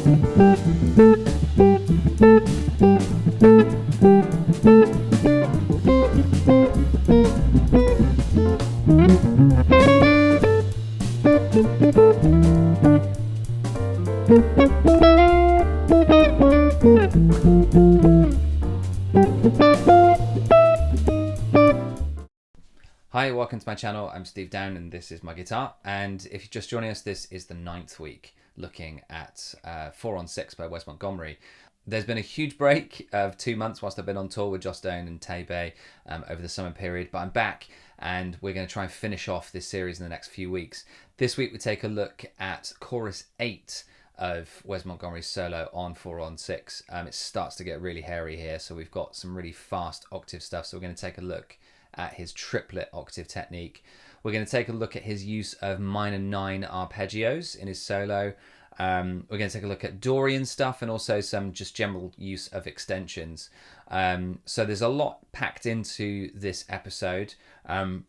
Hi, welcome to my channel. I'm Steve Down and this is my guitar. And if you're just joining us, this is the 9th week looking at 4 on 6 by Wes Montgomery. There's been a huge break of 2 months whilst I've been on tour with Joss Stone and Taybeh over the summer period, but I'm back and we're going to try and finish off this series in the next few weeks. This week we take a look at chorus 8 of Wes Montgomery's solo on 4 on 6. It starts to get really hairy here, so we've got some really fast octave stuff, so we're going to take a look at his triplet octave technique. We're going to take a look at his use of minor 9 arpeggios in his solo. We're going to take a look at Dorian stuff and also some just general use of extensions. So there's a lot packed into this episode.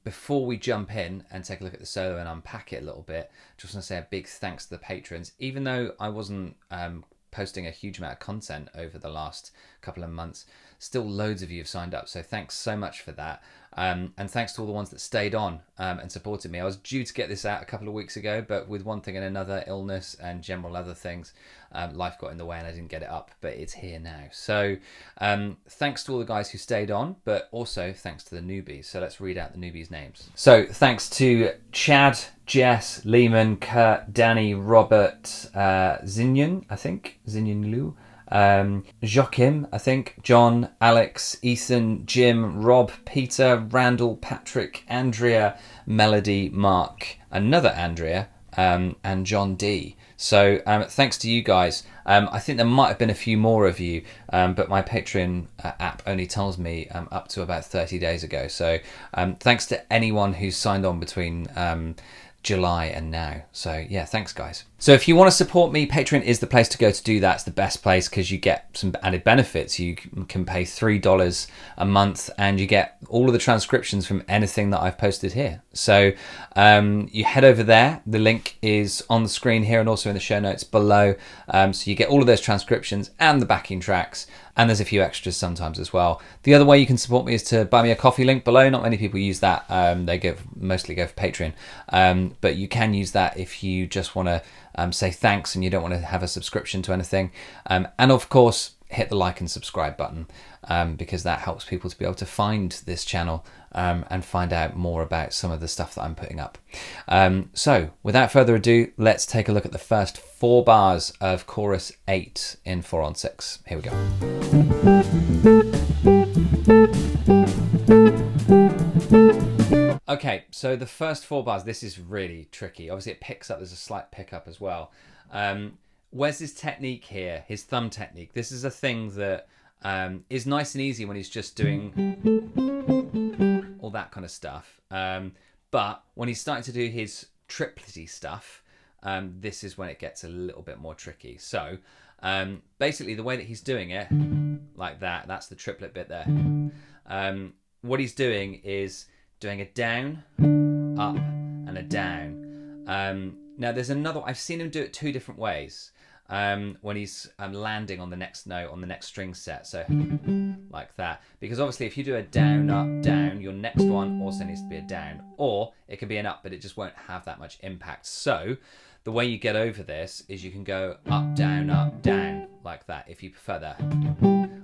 Before we jump in and take a look at the solo and unpack it a little bit, just want to say a big thanks to the patrons. Even though I wasn't posting a huge amount of content over the last couple of months, still loads of you have signed up, so thanks so much for that. And thanks to all the ones that stayed on and supported me. I was due to get this out a couple of weeks ago, but with one thing and another, illness and general other things, life got in the way and I didn't get it up, but it's here now. So thanks to all the guys who stayed on, but also thanks to the newbies. So let's read out the newbies' names. So thanks to Chad, Jess, Lehman, Kurt, Danny, Robert, Zinyan, I think, Zinyan Liu, Joachim, I think, John, Alex, Ethan, Jim, Rob, Peter, Randall, Patrick, Andrea, Melody, Mark, another Andrea, and John D. So thanks to you guys. I think there might have been a few more of you, but my Patreon app only tells me up to about 30 days ago. So thanks to anyone who's signed on between July and now. So yeah, thanks guys. So if you want to support me, Patreon is the place to go to do that. It's the best place because you get some added benefits. You can pay $3 a month and you get all of the transcriptions from anything that I've posted here. So you head over there. The link is on the screen here and also in the show notes below. So you get all of those transcriptions and the backing tracks. And there's a few extras sometimes as well. The other way you can support me is to buy me a coffee, link below. Not many people use that. They mostly go for Patreon. But you can use that if you just want to say thanks and you don't want to have a subscription to anything. And of course, hit the like and subscribe button because that helps people to be able to find this channel and find out more about some of the stuff that I'm putting up. So without further ado, let's take a look at the first 4 bars of chorus 8 in 4 on 6. Here we go. Okay, so the first 4 bars, this is really tricky. Obviously it picks up, there's a slight pickup as well. Wes's technique here, his thumb technique, this is a thing that is nice and easy when he's just doing all that kind of stuff. But when he's starting to do his triplety stuff, this is when it gets a little bit more tricky. So basically the way that he's doing it, like that, that's the triplet bit there. What he's doing is doing a down, up, and a down. Now there's another, I've seen him do it 2 different ways. When he's landing on the next note, on the next string set, so like that. Because obviously if you do a down, up, down, your next one also needs to be a down. Or it can be an up, but it just won't have that much impact. So the way you get over this is you can go up, down, like that, if you prefer that.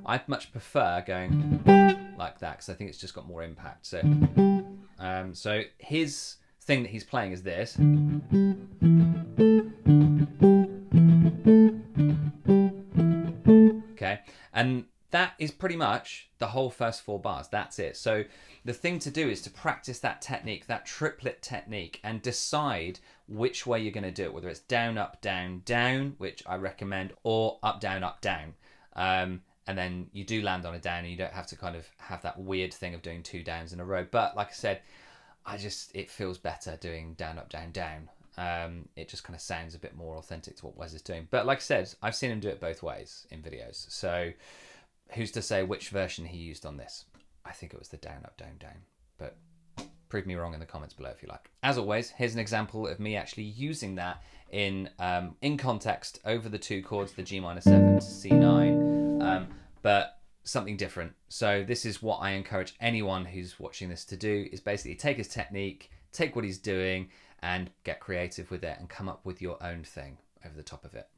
I much prefer going like that, because I think it's just got more impact. So, so his thing that he's playing is this. Okay, and that is pretty much the whole first 4 bars. That's it. So the thing to do is to practice that technique, that triplet technique, and decide which way you're going to do it, whether it's down, up, down, down, which I recommend, or up, down. And then you do land on a down and you don't have to kind of have that weird thing of doing 2 downs in a row. But like I said, it feels better doing down, up, down, down. It just kind of sounds a bit more authentic to what Wes is doing. But like I said, I've seen him do it both ways in videos. So who's to say which version he used on this? I think it was the down, up, down, down. But Prove me wrong in the comments below if you like. As always, here's an example of me actually using that in context over the two chords, the G minor 7 to C9, but something different. So this is what I encourage anyone who's watching this to do, is basically take his technique, take what he's doing, and get creative with it and come up with your own thing over the top of it.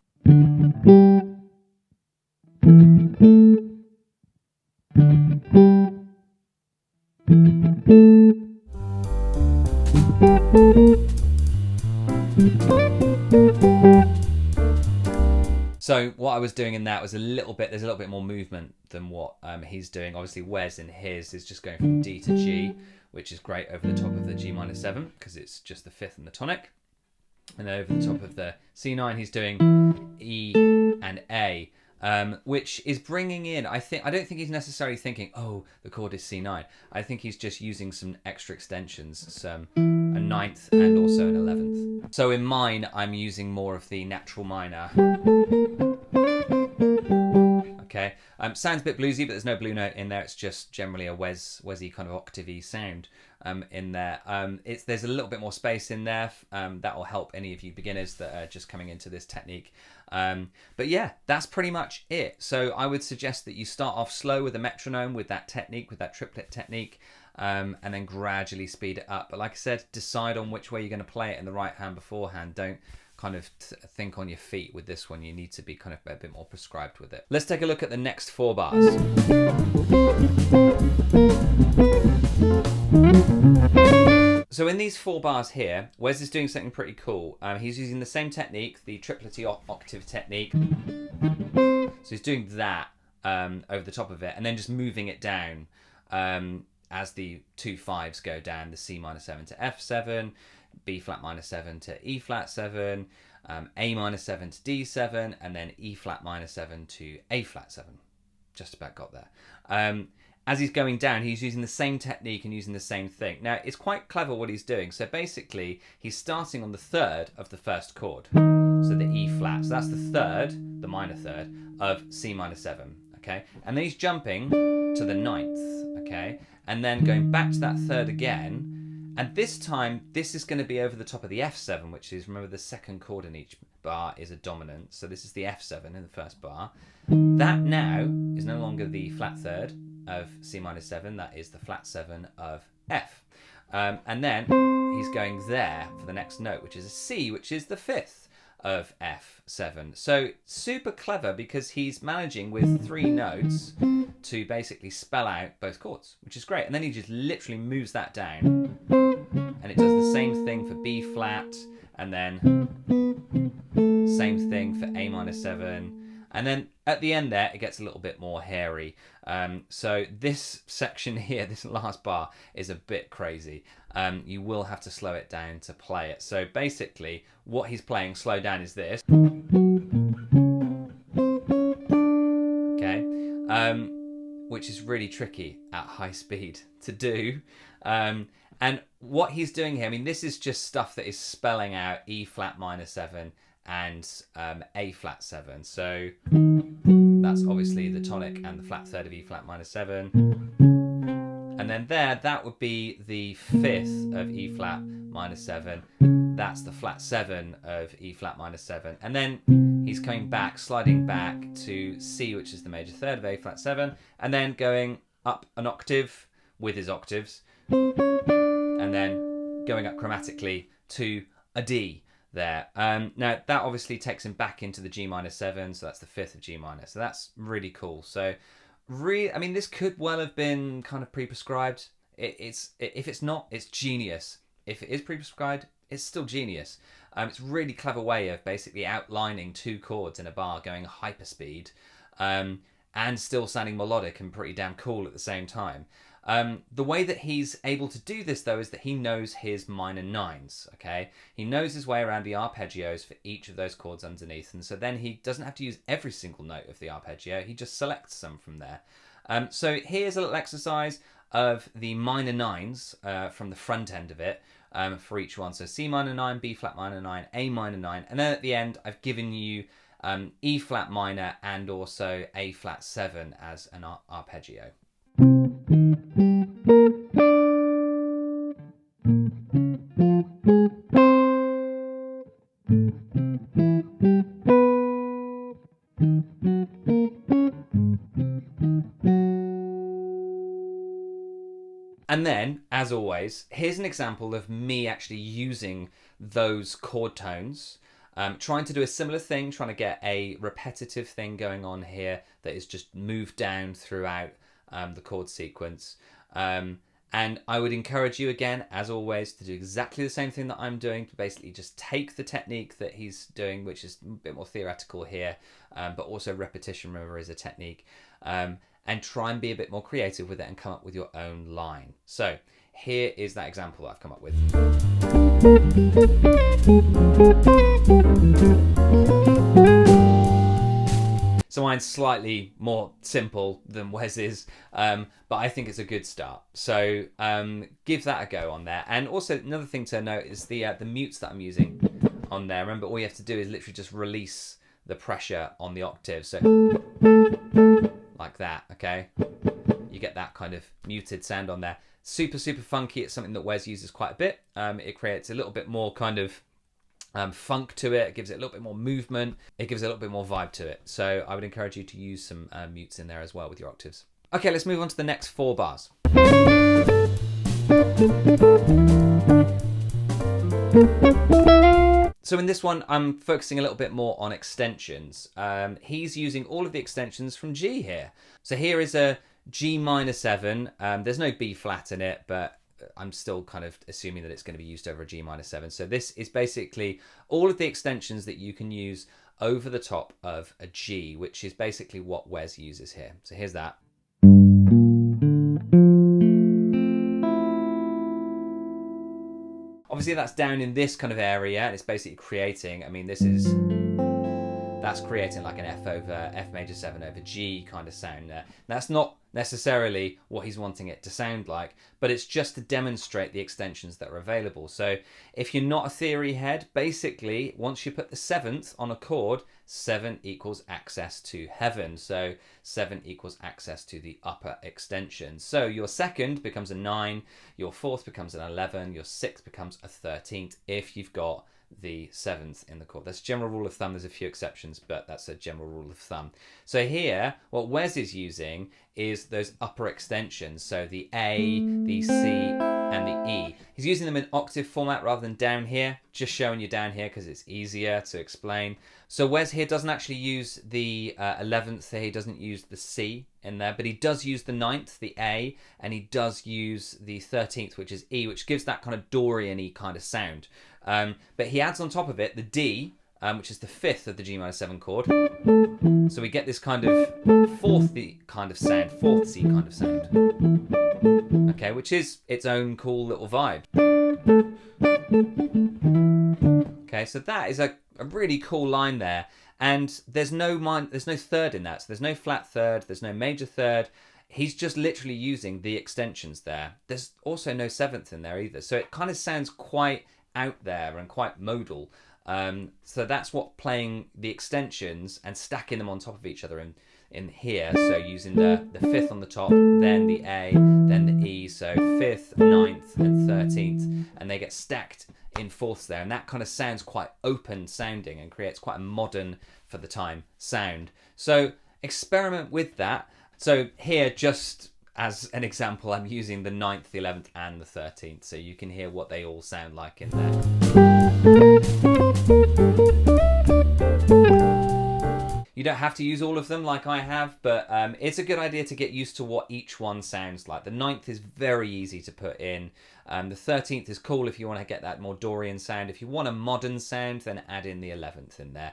So what I was doing in that was there's a little bit more movement than what he's doing. Obviously Wes in his is just going from D to G, which is great over the top of the G minor 7 because it's just the fifth and the tonic. And then over the top of the C9 he's doing E and A, which is bringing in, I don't think he's necessarily thinking, oh, the chord is C9. I think he's just using some extra extensions, a ninth and also an 11th. So in mine, I'm using more of the natural minor. Okay, sounds a bit bluesy, but there's no blue note in there. It's just generally a Wesy kind of octave-y sound in there. There's a little bit more space in there. That will help any of you beginners that are just coming into this technique. But yeah, that's pretty much it. So I would suggest that you start off slow with a metronome, with that technique, with that triplet technique, and then gradually speed it up. But like I said, decide on which way you're going to play it in the right hand beforehand. Don't kind of think on your feet with this one. You need to be kind of a bit more prescribed with it. Let's take a look at the next 4 bars. So in these 4 bars here, Wes is doing something pretty cool. He's using the same technique, the triplety octave technique. So he's doing that over the top of it, and then just moving it down as the 2 5s go down, the C minor 7 to F7, B flat minor 7 to E flat 7, A minor 7 to D7, and then E flat minor 7 to A flat 7. Just about got there. As he's going down, he's using the same technique and using the same thing. Now, it's quite clever what he's doing. So basically, he's starting on the 3rd of the first chord. So the E flat. So that's the 3rd, the minor 3rd, of C minor 7. Okay? And then he's jumping to the 9th. Okay? And then going back to that 3rd again. And this time, this is going to be over the top of the F7, which is, remember, the 2nd chord in each bar is a dominant. So this is the F7 in the first bar. That now is no longer the flat 3rd of C minor 7. That is the flat 7 of F. And then he's going there for the next note, which is a C, which is the 5th of F7. So super clever, because he's managing with 3 notes to basically spell out both chords, which is great. And then he just literally moves that down, and it does the same thing for B flat, and then same thing for A minor 7. And then at the end there, it gets a little bit more hairy. So this section here, this last bar, is a bit crazy. You will have to slow it down to play it. So basically, what he's playing slow down is this. Okay, which is really tricky at high speed to do. And what he's doing here, I mean, this is just stuff that is spelling out E flat minor 7 and A flat 7. So that's obviously the tonic and the flat 3rd of E flat minor 7. And then there, that would be the 5th of E flat minor 7. That's the flat 7 of E flat minor 7. And then he's coming back, sliding back to C, which is the major 3rd of A flat 7, and then going up an octave with his octaves, and then going up chromatically to a D there. Now that obviously takes him back into the G minor 7, so that's the 5th of G minor. So that's really cool. So I mean, this could well have been kind of pre-prescribed. If it's not, it's genius. If it is pre-prescribed, it's still genius. It's a really clever way of basically outlining 2 chords in a bar going hyperspeed, and still sounding melodic and pretty damn cool at the same time. The way that he's able to do this, though, is that he knows his minor 9s, okay? He knows his way around the arpeggios for each of those chords underneath, and so then he doesn't have to use every single note of the arpeggio. He just selects some from there. So here's a little exercise of the minor 9s from the front end of it for each one. So C minor 9, B flat minor 9, A minor 9, and then at the end, I've given you E flat minor and also A flat 7 as an arpeggio. And then, as always, here's an example of me actually using those chord tones, trying to do a similar thing, trying to get a repetitive thing going on here that is just moved down throughout the chord sequence. And I would encourage you, again, as always, to do exactly the same thing that I'm doing, to basically just take the technique that he's doing, which is a bit more theoretical here, but also repetition, remember, is a technique, and try and be a bit more creative with it and come up with your own line. So here is that example that I've come up with. So mine's slightly more simple than Wes's, but I think it's a good start. So give that a go on there. And also another thing to note is the mutes that I'm using on there. Remember, all you have to do is literally just release the pressure on the octave. So like that, okay? You get that kind of muted sound on there. Super, super funky. It's something that Wes uses quite a bit. It creates a little bit more kind of funk to it. It gives it a little bit more movement. It gives it a little bit more vibe to it. So I would encourage you to use some mutes in there as well with your octaves. Okay, let's move on to the next 4 bars. So in this one, I'm focusing a little bit more on extensions. He's using all of the extensions from G here. So here is a G minor 7. There's no B flat in it, but I'm still kind of assuming that it's going to be used over a G minor 7. So this is basically all of the extensions that you can use over the top of a G, which is basically what Wes uses here. So here's that. Obviously that's down in this kind of area, and it's basically creating, I mean, that's creating like an F major 7 over G kind of sound there. That's not necessarily what he's wanting it to sound like, but it's just to demonstrate the extensions that are available. So if you're not a theory head, basically once you put the 7th on a chord, 7 equals access to heaven. So 7 equals access to the upper extension. So your 2nd becomes a 9, your 4th becomes an 11, your 6th becomes a 13th if you've got the 7th in the chord. That's a general rule of thumb. There's a few exceptions, but that's a general rule of thumb. So here, what Wes is using is those upper extensions. So the A, the C, and the E. He's using them in octave format rather than down here. Just showing you down here because it's easier to explain. So Wes here doesn't actually use the 11th here. He doesn't use the C in there, but he does use the 9th, the A, and he does use the 13th, which is E, which gives that kind of Dorian-y kind of sound. But he adds on top of it the D, which is the 5th of the G minor 7 chord. So we get this kind of 4th kind of sound, 4th C kind of sound. Okay, which is its own cool little vibe. Okay, so that is a really cool line there. And there's no 3rd in that. So there's no flat 3rd, there's no major 3rd. He's just literally using the extensions there. There's also no 7th in there either. So it kind of sounds quite out there and quite modal. So that's what playing the extensions and stacking them on top of each other in here. So using the 5th on the top, then the A, then the E. So 5th, 9th, and 13th. And they get stacked in 4ths there. And that kind of sounds quite open sounding and creates quite a modern, for the time, sound. So experiment with that. So here, just as an example, I'm using the 9th, the 11th, and the 13th, so you can hear what they all sound like in there. You don't have to use all of them like I have, but it's a good idea to get used to what each one sounds like. The 9th is very easy to put in. The 13th is cool if you want to get that more Dorian sound. If you want a modern sound, then add in the 11th in there,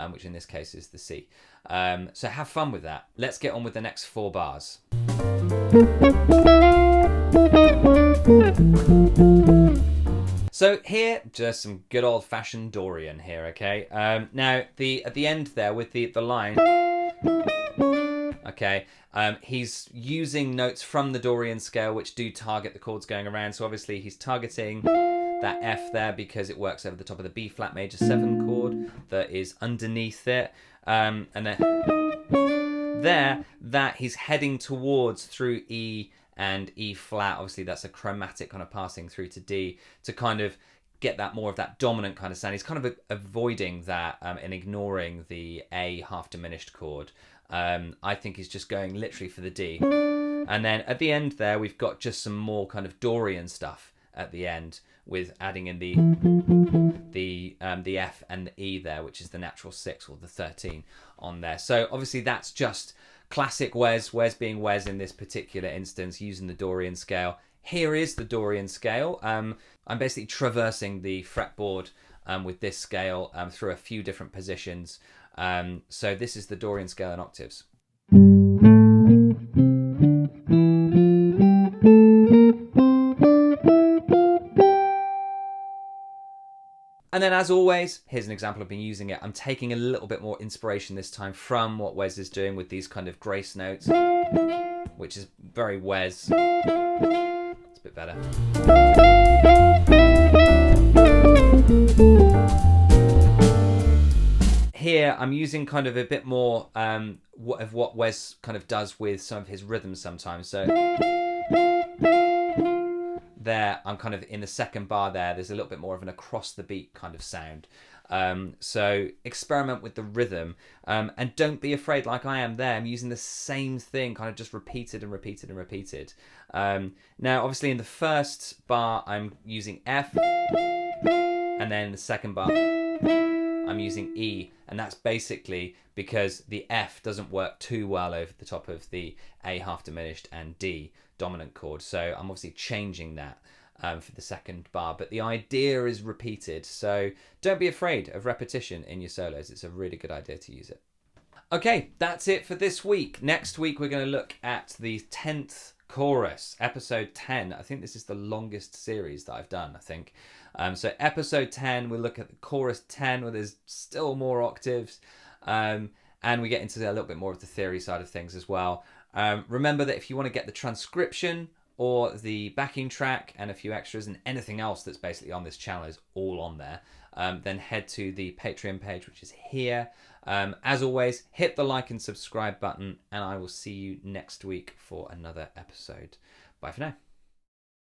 which in this case is the C. So have fun with that. Let's get on with the next 4 bars. So here, just some good old-fashioned Dorian here, okay? Now, at the end there with the line, okay, he's using notes from the Dorian scale which do target the chords going around. So obviously he's targeting that F there because it works over the top of the B flat major 7 chord that is underneath it. And then that he's heading towards through E and E flat. Obviously that's a chromatic kind of passing through to D to kind of get that more of that dominant kind of sound. He's kind of avoiding that and ignoring the A half diminished chord. I think he's just going literally for the D. And then at the end there, we've got just some more kind of Dorian stuff at the end, with adding in the F and the E there, which is the natural 6 or the 13 on there. So obviously that's just classic Wes being Wes in this particular instance, using the Dorian scale. Here is the Dorian scale. I'm basically traversing the fretboard with this scale through a few different positions. So this is the Dorian scale in octaves. And then, as always, here's an example of me using it. I'm taking a little bit more inspiration this time from what Wes is doing with these kind of grace notes, which is very Wes. It's a bit better. Here, I'm using kind of a bit more of what Wes kind of does with some of his rhythms sometimes. So there, I'm kind of in the second bar there, there's a little bit more of an across the beat kind of sound. So experiment with the rhythm, and don't be afraid like I am there. I'm using the same thing, kind of just repeated and repeated and repeated. Now, obviously in the first bar, I'm using F, and then the second bar, I'm using E, and that's basically because the F doesn't work too well over the top of the A half diminished and D dominant chord. So I'm obviously changing that for the second bar, but the idea is repeated. So don't be afraid of repetition in your solos. It's a really good idea to use it. Okay, that's it for this week. Next week, we're going to look at the 10th chorus, episode 10. I think this is the longest series that I've done, I think. So episode 10, we'll look at the chorus 10, where there's still more octaves. And we get into a little bit more of the theory side of things as well. Remember that if you want to get the transcription or the backing track and a few extras and anything else that's basically on this channel is all on there, then head to the Patreon page, which is here. As always, hit the like and subscribe button, and I will see you next week for another episode. Bye for now.